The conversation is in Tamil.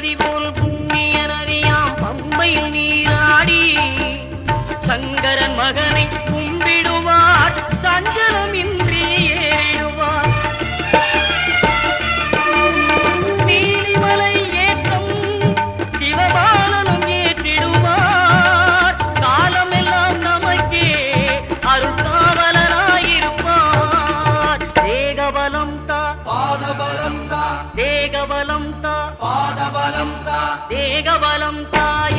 நதி போல் புண்ணிய நதியாம் பம்பையில் நீராடி சங்கரன் மகனை கும்பிடுவார் சஞ்சலமின்றி ஏறிடுவார். நீலிமலை ஏற்றம் சிவபாலனும் ஏற்றிடுவார். காலமெல்லாம் நமக்கே அருள்காவலனாயிருப்பார். தேகபலம் தா பாதபலம் தா தேகபலம் தா பாதபலம் தா தேகபலம் தாய